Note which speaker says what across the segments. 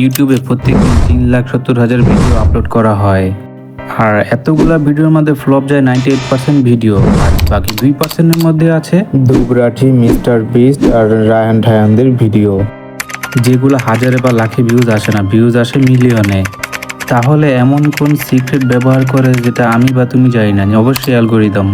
Speaker 1: ইউটিউবে প্রত্যেকদিন 3,70,000 video upload করা হয়। আর এতগুলা ভিডিওর মধ্যে ফ্লপ যায় 98% ভিডিও, আর বাকি 2%-এর মধ্যে আছে
Speaker 2: দুবরাঠি, মিস্টার বিস্ট আর রায়ান ঠায়ানদের ভিডিও,
Speaker 1: যেগুলো হাজারে বা লাখে ভিউজ আসে না, ভিউজ আসে মিলিয়নে। তাহলে এমন কোন সিক্রেট ব্যবহার করে যেটা আমি বা তুমি জানি না? অবশ্যই অ্যালগোরিদম।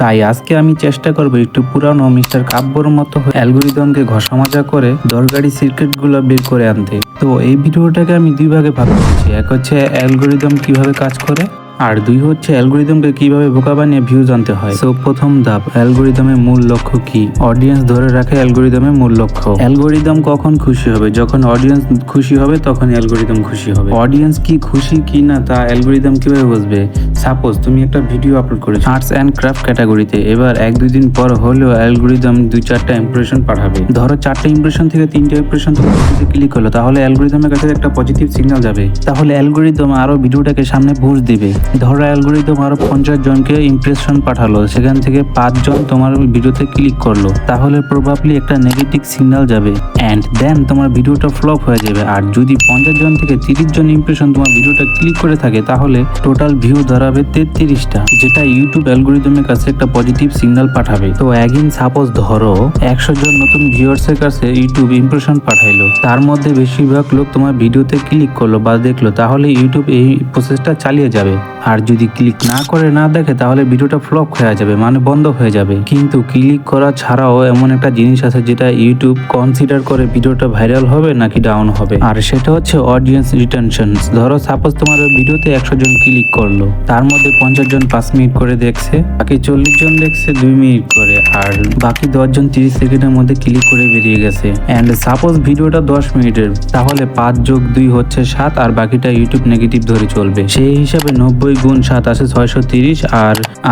Speaker 1: তাই আজকে আমি চেষ্টা করব একটু পুরানো মিস্টার কাব্যর মতো অ্যালগোরিদমকে ঘষামাজা করে দরকারি সিক্রেটগুলো বের করে আনতে। তো এই ভিডিওটাকে আমি দুই ভাগে ভাগ করেছি। এক হচ্ছে অ্যালগোরিদম কিভাবে কাজ করে, আর দুই হচ্ছে অ্যালগোরিদমকে কিভাবে বোকা বানিয়ে ভিউজ আনতে হয়। সো প্রথম ধাপ, অ্যালগোরিদমের মূল লক্ষ্য কি? অডিয়েন্স ধরে রাখে অ্যালগোরিদমের মূল লক্ষ্য। অ্যালগোরিদম কখন খুশি হবে? যখন অডিয়েন্স খুশি হবে তখন অ্যালগোরিদম খুশি হবে। অডিয়েন্স কি খুশি কি না তা অ্যালগোরিদম কিভাবে বুঝবে? সাপোজ তুমি একটা ভিডিও আপলোড করেছো আর্টস অ্যান্ড ক্রাফট ক্যাটাগরিতে, এবার 1-2 দিন পর হলেও অ্যালগোরিদম 2-4টা ইমপ্রেশন পাঠাবে। ধরো 4টা ইমপ্রেশন থেকে 3টা ইমপ্রেশন তোমার ভিডিওতে ক্লিক হলো, তাহলে অ্যালগোরিদমের কাছে একটা পজিটিভ সিগন্যাল যাবে। তাহলে অ্যালগোরিদম আরো ভিডিওটাকে সামনে পুশ দিবে। ধরো অ্যালগোরিদম আরো 50 জনকে ইমপ্রেশন পাঠালো, সেখান থেকে 5 জন তোমার ভিডিওতে ক্লিক করলো, তাহলে প্রবাবলি একটা নেগেটিভ সিগন্যাল যাবে অ্যান্ড দেন তোমার ভিডিওটা ফ্লপ হয়ে যাবে। আর যদি 50 জন থেকে 30 জন ইমপ্রেশন তোমার ভিডিওটা ক্লিক করে থাকে, তাহলে টোটাল ভিউ ধরাবে 33টা, যেটা ইউটিউব অ্যালগোরিদমের কাছে একটা পজিটিভ সিগন্যাল পাঠাবে। তো এগেইন সাপোজ ধরো 100 জন নতুন ভিউয়ার্সের কাছে ইউটিউব ইমপ্রেশন পাঠাইলো, তার মধ্যে বেশিরভাগ লোক তোমার ভিডিওতে ক্লিক করলো বা দেখলো, তাহলে ইউটিউব এই প্রসেসটা চালিয়ে যাবে। আর যদি ক্লিক না করে না দেখে, তাহলে ভিডিওটা ফ্লপ হয়ে যাবে, মানে বন্ধ হয়ে যাবে। কিন্তু ক্লিক করা ছাড়াও এমন একটা জিনিস আছে যেটা ইউটিউব কনসিডার করে ভিডিওটা ভাইরাল হবে নাকি ডাউন হবে, আর সেটা হচ্ছে অডিয়েন্স রিটেনশন। ধরো সাপোজ তোমার ভিডিওতে 100 জন ক্লিক করলো, তার মধ্যে 50 জন 5 মিনিট করে দেখছে, বাকি 40 জন দেখছে 2 মিনিট করে, আর বাকি 10 জন 30 সেকেন্ডের মধ্যে ক্লিক করে বেরিয়ে গেছে। এন্ড সাপোজ ভিডিওটা 10 মিনিটের, তাহলে 5 যোগ 2 হচ্ছে 7, আর বাকিটা ইউটিউব নেগেটিভ ধরে চলবে। সেই হিসাবে 90 গুণ 7 আসে 630,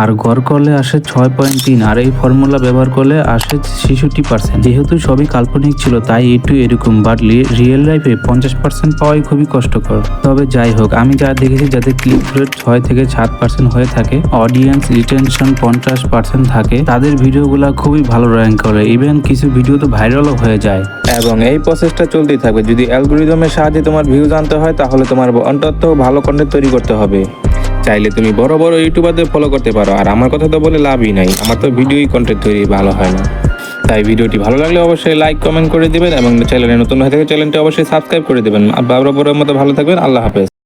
Speaker 1: আর গড় করলে আসে 6.3, আর এই ফর্মুলা ব্যবহার করলে আসে 66%। যেহেতু সবই কাল্পনিক ছিল তাই একটু এরকম, বাট রিয়েল লাইফে 50% পাওয়াই খুবই কষ্টকর। তবে যাই হোক, আমি যা দেখেছি যাতে ক্লিক রেট 6 থেকে 7% হয়ে থাকে, অডিয়েন্স রিটেনশন 50% থাকে, তাদের ভিডিওগুলো খুবই ভালো র্যাঙ্ক করে, ইভেন কিছু ভিডিও তো ভাইরালও হয়ে যায়।
Speaker 2: এবং এই প্রসেসটা চলতেই থাকবে। যদি অ্যালগোরিদমের সাহায্যে তোমার ভিউজ আনতে হয়, তাহলে তোমার অন্তত ভালো কন্টেন্ট তৈরি করতে হবে। চাইলে তুমি বড় বড় ইউটিউবারদের ফলো করতে পারো, আর আমার কথা তো বলে লাভই নাই, আমার তো ভিডিওই কন্টেন্ট তৈরি ভালো হয় না। তাই ভিডিওটি ভালো লাগলে অবশ্যই লাইক কমেন্ট করে দিবেন, এবং চ্যানেলে নতুন হয়ে থাকে চ্যানেলটি অবশ্যই সাবস্ক্রাইব করে দেবেন। আর বরাবরের মতো ভালো থাকবেন। আল্লাহ হাফেজ।